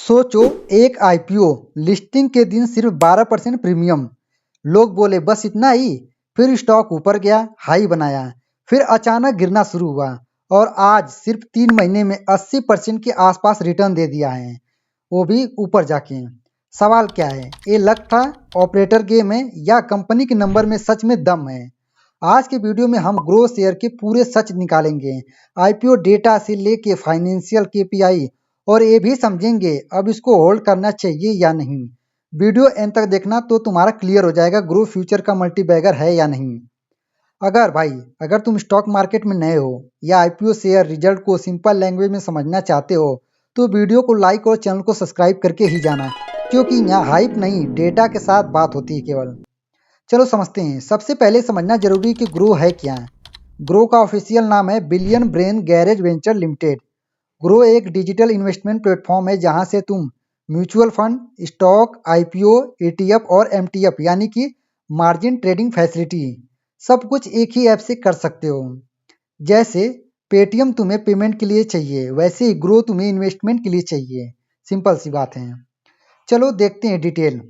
सोचो, एक IPO listing के दिन सिर्फ 12% प्रीमियम। लोग बोले बस इतना ही। फिर स्टॉक ऊपर गया, हाई बनाया, फिर अचानक गिरना शुरू हुआ और आज सिर्फ 3 महीने में 80% के आसपास रिटर्न दे दिया है, वो भी ऊपर जाके। सवाल क्या है, ये लक था, ऑपरेटर गेम है, या कंपनी के नंबर में सच में दम है? आज के वीडियो में हम ग्रो शेयर के पूरे सच निकालेंगे, आईपीओ डेटा से लेके फाइनेंशियल केपीआई, और ये भी समझेंगे अब इसको होल्ड करना चाहिए या नहीं। वीडियो एंड तक देखना तो तुम्हारा क्लियर हो जाएगा ग्रो फ्यूचर का मल्टी बैगर है या नहीं। अगर तुम स्टॉक मार्केट में नए हो या आईपीओ शेयर रिजल्ट को सिंपल लैंग्वेज में समझना चाहते हो तो वीडियो को लाइक और चैनल को सब्सक्राइब करके ही जाना, क्योंकि यहाँ हाइप नहीं, डेटा के साथ बात होती है केवल। चलो समझते हैं। सबसे पहले समझना जरूरी है कि ग्रो है क्या। ग्रो का ऑफिशियल नाम है billion brain garage venture limited. Grow एक डिजिटल इन्वेस्टमेंट प्लेटफॉर्म है जहां से तुम mutual fund, stock, IPO, ETF और एमटीएफ यानी कि मार्जिन ट्रेडिंग फैसिलिटी, सब कुछ एक ही ऐप से कर सकते हो। जैसे पेटीएम तुम्हें पेमेंट के लिए चाहिए, वैसे ही ग्रो तुम्हें इन्वेस्टमेंट के लिए चाहिए। सिंपल सी बात है। चलो देखते हैं डिटेल।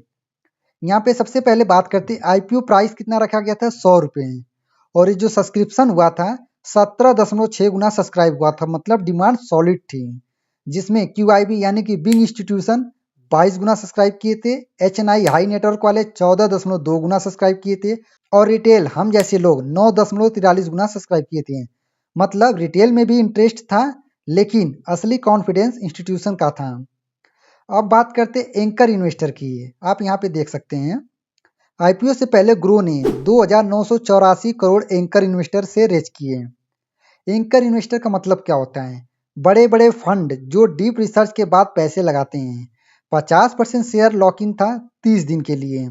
यहाँ पे सबसे पहले बात करते हैं आईपीओ प्राइस कितना रखा गया था, 100 रुपये। और ये जो सब्सक्रिप्शन हुआ था 17.6 गुना सब्सक्राइब हुआ था, मतलब डिमांड सॉलिड थी। जिसमें क्यूआईबी यानी कि बिग इंस्टीट्यूशन 22 गुना सब्सक्राइब किए थे, एचएनआई हाई नेटवर्क वाले 14.2 गुना सब्सक्राइब किए थे, और रिटेल हम जैसे लोग 9.43 गुना सब्सक्राइब किए थे। मतलब रिटेल में भी इंटरेस्ट था, लेकिन असली कॉन्फिडेंस इंस्टीट्यूशन का था। अब बात करते एंकर इन्वेस्टर की। आप यहाँ पे देख सकते हैं आईपीओ से पहले ग्रो ने 2,984 करोड़ एंकर इन्वेस्टर से रेज किए। एंकर इन्वेस्टर का मतलब क्या होता है? बड़े बड़े फंड जो डीप रिसर्च के बाद पैसे लगाते हैं। 50% शेयर लॉक इन था 30 दिन के लिए,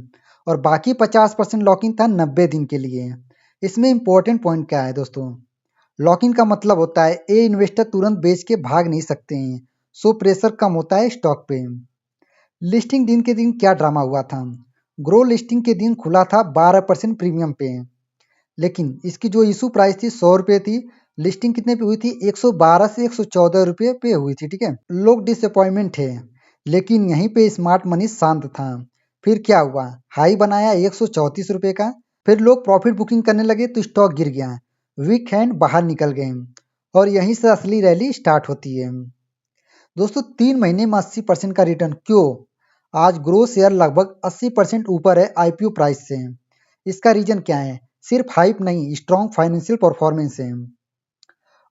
और बाकी 50% लॉक इन था 90 दिन के लिए। इसमें इंपॉर्टेंट पॉइंट क्या है दोस्तों? लॉक इन का मतलब होता है ए इन्वेस्टर तुरंत बेच के भाग नहीं सकते हैं, सो प्रेशर कम होता है स्टॉक पे। लिस्टिंग दिन के दिन क्या ड्रामा हुआ था? ग्रो लिस्टिंग के दिन खुला था 12% प्रीमियम पे, लेकिन इसकी जो इशू प्राइस थी 100 रुपये थी। लिस्टिंग कितने पे हुई थी? 112 से 114 रुपये पे हुई थी। ठीक है, लोग डिसअपॉइंटमेंट थे, लेकिन यहीं पे स्मार्ट मनी शांत था। फिर क्या हुआ? हाई बनाया 134 रुपये का, फिर लोग प्रॉफिट बुकिंग करने लगे तो स्टॉक गिर गया, वीक हैंड बाहर निकल गए, और यहीं से असली रैली स्टार्ट होती है। दोस्तों 3 महीने में 80% का रिटर्न क्यों? आज ग्रो शेयर लगभग 80% ऊपर है आईपीओ प्राइस से। इसका रीजन क्या है? सिर्फ हाइप नहीं, स्ट्रॉन्ग फाइनेंशियल परफॉर्मेंस है।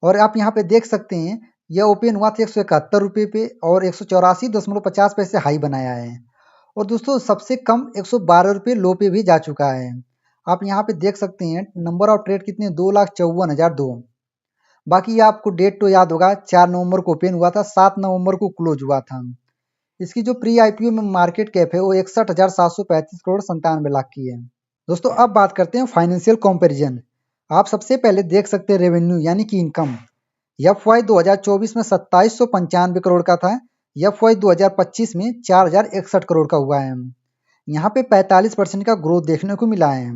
और आप यहाँ पे देख सकते हैं यह ओपन हुआ था 171 रुपये पे और 184.50 हाई बनाया है। और दोस्तों सबसे कम 112 रुपये लो पे भी जा चुका है। आप यहाँ पे देख सकते हैं नंबर ऑफ ट्रेड कितने, 2,54,002। बाकी ये आपको डेट तो याद होगा, 4 नवंबर को ओपन हुआ था, 7 नवंबर को क्लोज हुआ था। इसकी जो प्री आईपीओ में मार्केट कैप है वो 61,735 करोड़ 97 लाख की है। दोस्तों अब बात करते हैं फाइनेंशियल कंपैरिजन। आप सबसे पहले देख सकते हैं रेवेन्यू यानी कि इनकम। एफवाई 2024 में 2795 करोड़ का था, एफवाई 2025 में 4,061 करोड़ का हुआ है। यहाँ पे 45% का ग्रोथ देखने को मिला है।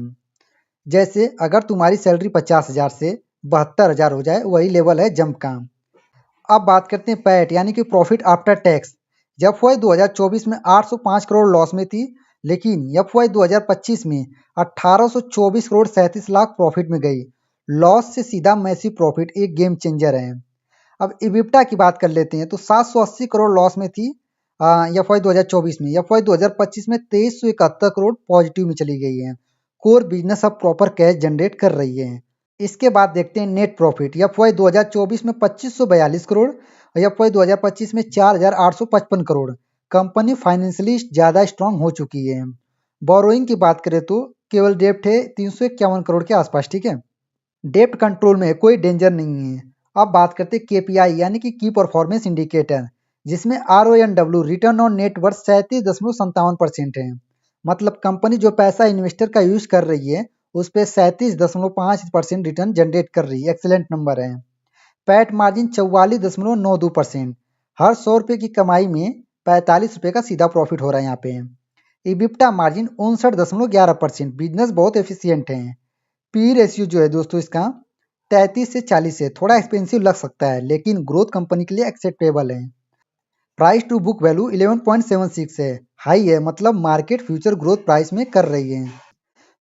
जैसे अगर तुम्हारी सैलरी 50,000 से 72,000 हो जाए, वही लेवल है जंप का। अब बात करते हैं पैट यानी कि प्रॉफिट आफ्टर टैक्स। एफवाई 2024 में 805 करोड़ लॉस में थी, लेकिन एफवाई 2025 में 1824 करोड़ 37 लाख प्रॉफिट में गई। लॉस से सीधा मैसिव प्रॉफिट एक गेम चेंजर है। अब इबिप्टा की बात कर लेते हैं तो 780 करोड़ लॉस में थी एफवाई 2024 में, एफवाई 2025 में 2371 करोड़ पॉजिटिव में चली गई है। कोर बिजनेस अब प्रॉपर कैश जनरेट कर रही है। इसके बाद देखते हैं नेट प्रॉफिट। एफवाई 2024 में 2542 करोड़ और एफवाई 2025 में 4,855 करोड़। कंपनी फाइनेंशियली ज़्यादा स्ट्रांग हो चुकी है। बोरोइंग की बात करें तो केवल डेप्ट है 351 करोड़ के आसपास। ठीक है, डेप्ट कंट्रोल में है, कोई डेंजर नहीं है। अब बात करते हैं केपीआई यानी कि की परफॉर्मेंस इंडिकेटर, जिसमें RONW रिटर्न ऑन नेटवर्थ 37.57% है। मतलब कंपनी जो पैसा इन्वेस्टर का यूज कर रही है उस पर 37.5% रिटर्न जनरेट कर रही है, एक्सेलेंट नंबर है। PAT margin 44.92%। हर 100 रुपये की कमाई में 45 रुपये का सीधा प्रॉफिट हो रहा है यहाँ पे। इबिप्टा मार्जिन 59.11%। बिजनेस बहुत एफिशिएंट है। पी रेशियो जो है दोस्तों इसका 33 से 40 है, थोड़ा एक्सपेंसिव लग सकता है लेकिन ग्रोथ कंपनी के लिए एक्सेप्टेबल है। प्राइस टू बुक वैल्यू 11.76 है, हाई है, मतलब मार्केट फ्यूचर ग्रोथ प्राइस में कर रही है।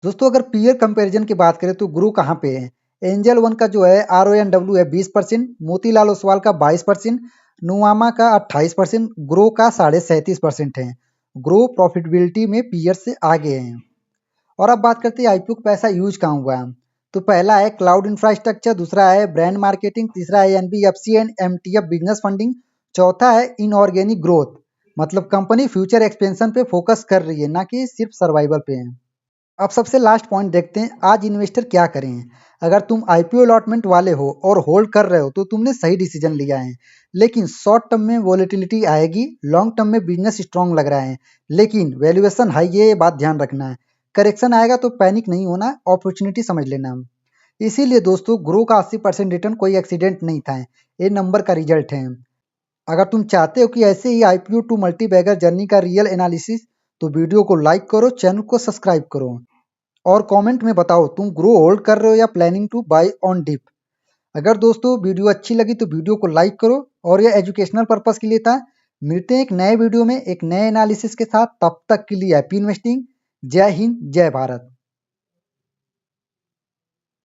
दोस्तों अगर पीयर कंपैरिजन की बात करें तो ग्रो कहाँ पे है? एंजल वन का जो है RONW है 20%, मोतीलाल ओसवाल का 22%, नुआमा का 28%, ग्रो का 37.5% है। ग्रो प्रॉफिटेबिलिटी में पीयर से आगे हैं। और अब बात करते हैं आईपीओ का पैसा यूज कहाँ हुआ है। तो पहला है क्लाउड इंफ्रास्ट्रक्चर, दूसरा है ब्रांड मार्केटिंग, तीसरा है NBFC and MTF business funding, चौथा है इनऑर्गेनिक ग्रोथ, मतलब कंपनी फ्यूचर एक्सपेंशन पे फोकस कर रही है, ना कि सिर्फ सर्वाइवल पे है। अब सबसे लास्ट पॉइंट देखते हैं, आज इन्वेस्टर क्या करें। अगर तुम आईपीओ अलॉटमेंट वाले हो और होल्ड कर रहे हो तो तुमने सही डिसीजन लिया है, लेकिन शॉर्ट टर्म में वॉलेटिलिटी आएगी, लॉन्ग टर्म में बिजनेस स्ट्रांग लग रहा है, लेकिन वैल्यूएशन हाई, ये बात ध्यान रखना है। करेक्शन आएगा तो पैनिक नहीं होना, अपॉर्चुनिटी समझ लेना। इसीलिए दोस्तों ग्रो का 80% रिटर्न कोई एक्सीडेंट नहीं था, ये नंबर का रिजल्ट है। अगर तुम चाहते हो कि ऐसे ही IPO to multibagger journey का रियल एनालिसिस, तो वीडियो को लाइक करो, चैनल को सब्सक्राइब करो और कमेंट में बताओ तुम ग्रो होल्ड कर रहे हो या planning to buy on dip. अगर दोस्तों वीडियो अच्छी लगी तो वीडियो को लाइक करो, और यह एजुकेशनल पर्पस के लिए था। मिलते हैं एक नए वीडियो में एक नए एनालिसिस के साथ, तब तक के लिए हैप्पी इन्वेस्टिंग। जय हिंद, जय भारत।